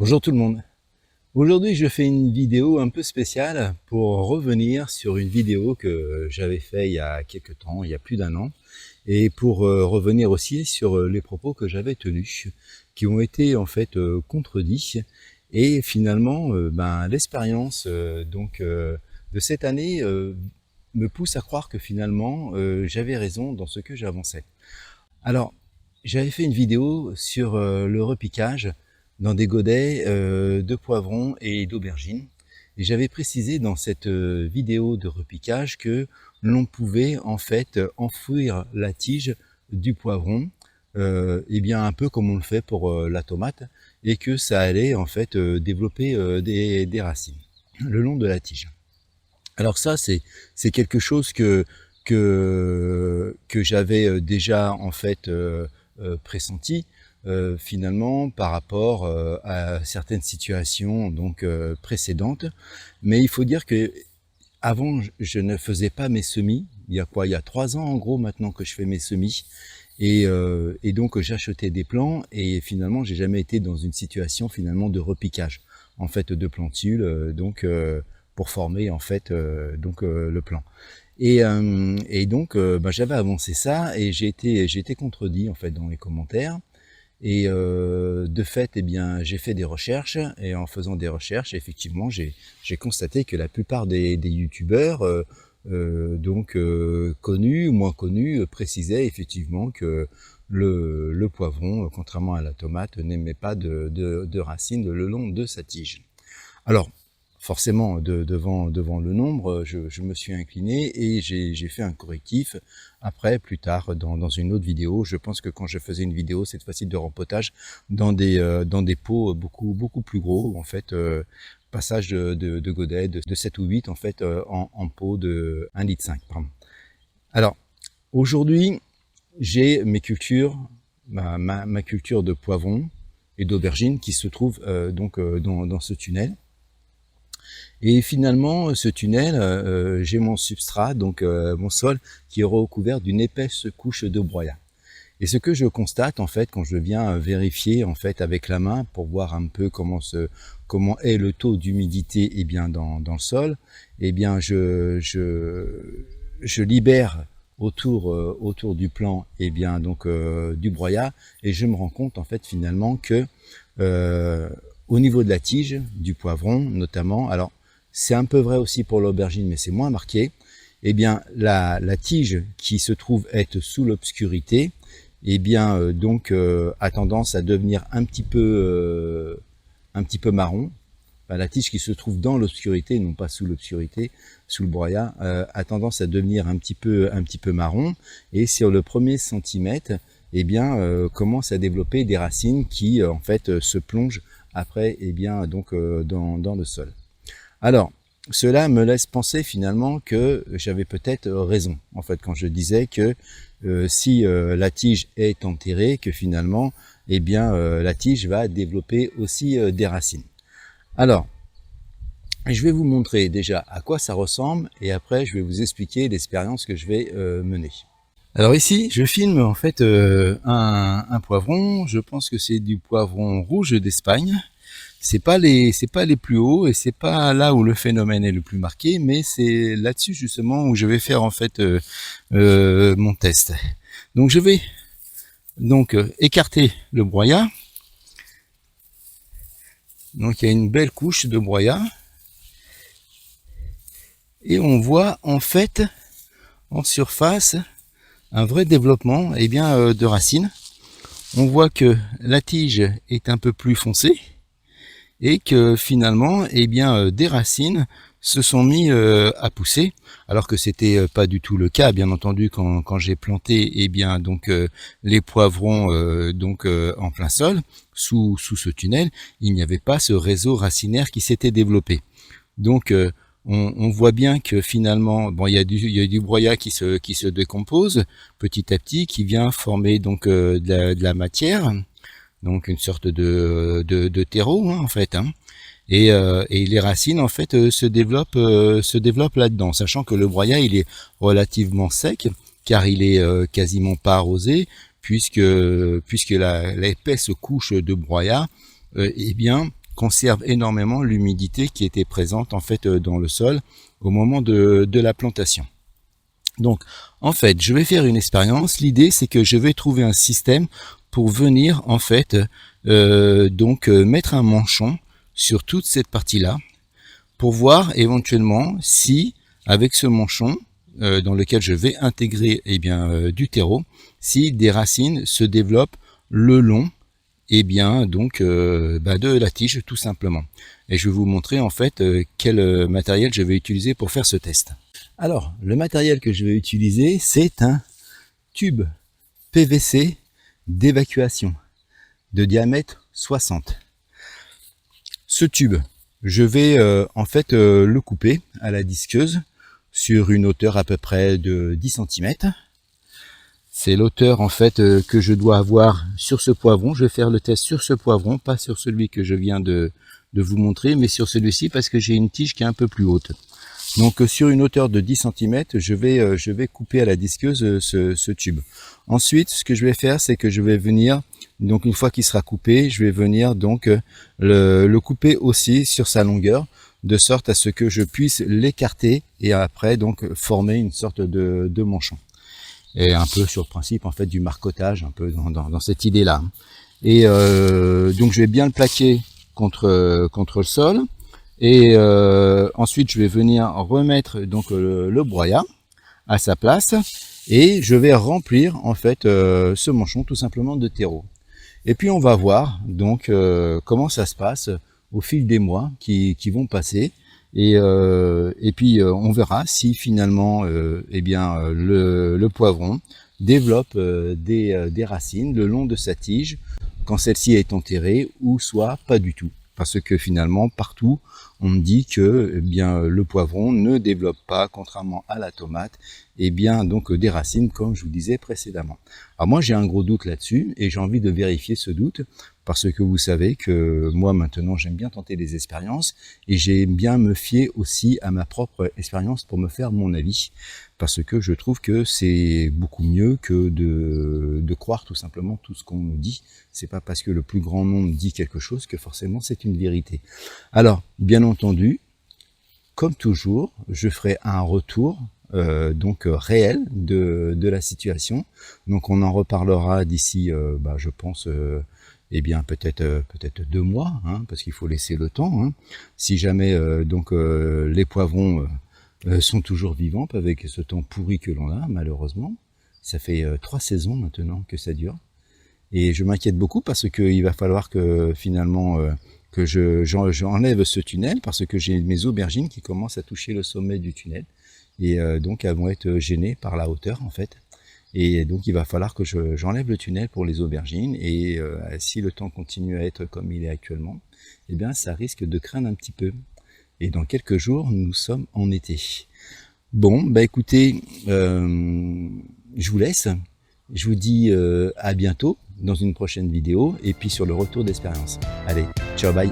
Bonjour tout le monde. Aujourd'hui, je fais une vidéo un peu spéciale pour revenir sur une vidéo que j'avais fait il y a quelques temps, il y a plus d'un an, et pour revenir aussi sur les propos que j'avais tenus, qui ont été en fait contredits. Et finalement, l'expérience de cette année me pousse à croire que finalement j'avais raison dans ce que j'avançais. Alors, j'avais fait une vidéo sur le repiquage dans des godets de poivrons et d'aubergines. Et j'avais précisé dans cette vidéo de repiquage que l'on pouvait en fait enfouir la tige du poivron, et bien un peu comme on le fait pour la tomate, et que ça allait en fait développer des racines le long de la tige. Alors ça, c'est quelque chose que j'avais déjà en fait pressenti finalement par rapport à certaines situations donc précédentes. Mais il faut dire que avant, je ne faisais pas mes semis. Il y a quoi? Il y a 3 ans en gros maintenant que je fais mes semis. Et donc j'achetais des plants et finalement j'ai jamais été dans une situation finalement de repiquage en fait de plantules pour former en fait le plant. Et donc j'avais avancé ça et j'ai été contredit en fait dans les commentaires. Et de fait, eh bien, j'ai fait des recherches et en faisant des recherches, effectivement, j'ai constaté que la plupart des youtubeurs connus ou moins connus précisaient effectivement que le poivron, contrairement à la tomate, n'émet pas de racines le long de sa tige. Alors, forcément, devant le nombre, je me suis incliné et j'ai fait un correctif. Après, plus tard, dans une autre vidéo, je pense que quand je faisais une vidéo, cette fois-ci de rempotage, dans des pots beaucoup plus gros, en fait, passage de godets de 7 ou 8, en fait, en pot de 1,5 litre. Pardon. Alors, aujourd'hui, j'ai mes cultures, ma culture de poivrons et d'aubergines qui se trouve dans ce tunnel. Et finalement, ce tunnel, j'ai mon substrat, donc mon sol, qui est recouvert d'une épaisse couche de broyat. Et ce que je constate en fait quand je viens vérifier en fait avec la main pour voir un peu comment est le taux d'humidité dans le sol, je libère autour du plant du broyat et je me rends compte en fait finalement que au niveau de la tige du poivron notamment, alors c'est un peu vrai aussi pour l'aubergine mais c'est moins marqué, la tige qui se trouve être sous l'obscurité a tendance à devenir un petit peu marron. La tige qui se trouve dans l'obscurité, non pas sous l'obscurité, sous le broyat, a tendance à devenir un petit peu marron. Et sur le premier centimètre, commence à développer des racines qui en fait se plongent après dans le sol. Alors, cela me laisse penser finalement que j'avais peut-être raison, en fait, quand je disais que si la tige est enterrée, que finalement, la tige va développer aussi des racines. Alors, je vais vous montrer déjà à quoi ça ressemble et après je vais vous expliquer l'expérience que je vais mener. Alors ici, je filme en fait un poivron, je pense que c'est du poivron rouge d'Espagne. C'est pas les plus hauts et c'est pas là où le phénomène est le plus marqué, mais c'est là-dessus justement où je vais faire en fait mon test. Donc je vais écarter le broyat. Donc il y a une belle couche de broyat et on voit en fait en surface un vrai développement de racines. On voit que la tige est un peu plus foncée et que finalement des racines se sont mis à pousser, alors que c'était pas du tout le cas bien entendu quand j'ai planté les poivrons en plein sol sous ce tunnel. Il n'y avait pas ce réseau racinaire qui s'était développé. Donc on voit bien que finalement il y a du broyat qui se décompose petit à petit, qui vient former de la matière, donc une sorte de terreau en fait, hein. Et les racines en fait se développent là-dedans, sachant que le broyat il est relativement sec car il est quasiment pas arrosé puisque l'épaisse couche de broyat conserve énormément l'humidité qui était présente en fait dans le sol au moment de la plantation. Donc en fait je vais faire une expérience. L'idée c'est que je vais trouver un système pour venir en fait mettre un manchon sur toute cette partie là pour voir éventuellement si avec ce manchon dans lequel je vais intégrer du terreau, si des racines se développent le long de la tige tout simplement. Et je vais vous montrer en fait quel matériel je vais utiliser pour faire ce test. Alors le matériel que je vais utiliser, c'est un tube PVC d'évacuation de diamètre 60. Ce tube, je vais le couper à la disqueuse sur une hauteur à peu près de 10 cm. C'est l'hauteur en fait que je dois avoir sur ce poivron. Je vais faire le test sur ce poivron, pas sur celui que je viens de vous montrer, mais sur celui-ci parce que j'ai une tige qui est un peu plus haute. Donc sur une hauteur de 10 cm, je vais couper à la disqueuse ce tube. Ensuite, ce que je vais faire, c'est que je vais venir, donc une fois qu'il sera coupé, je vais venir donc le couper aussi sur sa longueur, de sorte à ce que je puisse l'écarter et après donc former une sorte de manchon. Et un peu sur le principe en fait du marcotage, un peu dans cette idée-là. Et donc je vais bien le plaquer contre le sol. Et ensuite je vais venir remettre donc le broyat à sa place et je vais remplir en fait ce manchon tout simplement de terreau. Et puis on va voir donc comment ça se passe au fil des mois qui vont passer et puis on verra si finalement le poivron développe des racines le long de sa tige quand celle-ci est enterrée ou soit pas du tout. Parce que finalement, partout, on me dit que le poivron ne développe pas, contrairement à la tomate, des racines, comme je vous disais précédemment. Alors moi, j'ai un gros doute là-dessus, et j'ai envie de vérifier ce doute, parce que vous savez que moi, maintenant, j'aime bien tenter des expériences, et j'aime bien me fier aussi à ma propre expérience pour me faire mon avis, parce que je trouve que c'est beaucoup mieux que de croire tout simplement tout ce qu'on nous dit. C'est pas parce que le plus grand nombre dit quelque chose que forcément c'est une vérité. Alors, bien entendu, comme toujours, je ferai un retour réel de la situation. Donc on en reparlera d'ici, je pense, peut-être 2 mois, hein, parce qu'il faut laisser le temps. Hein. Si jamais les poivrons sont toujours vivants avec ce temps pourri que l'on a, malheureusement. Ça fait 3 saisons maintenant que ça dure. Et je m'inquiète beaucoup parce qu'il va falloir que finalement que j'enlève ce tunnel parce que j'ai mes aubergines qui commencent à toucher le sommet du tunnel. Et donc elles vont être gênées par la hauteur en fait. Et donc il va falloir que j'enlève le tunnel pour les aubergines. Et si le temps continue à être comme il est actuellement, eh bien ça risque de craindre un petit peu. Et dans quelques jours, nous sommes en été. Bon, écoutez, je vous laisse. Je vous dis à bientôt dans une prochaine vidéo et puis sur le retour d'expérience. Allez, ciao, bye.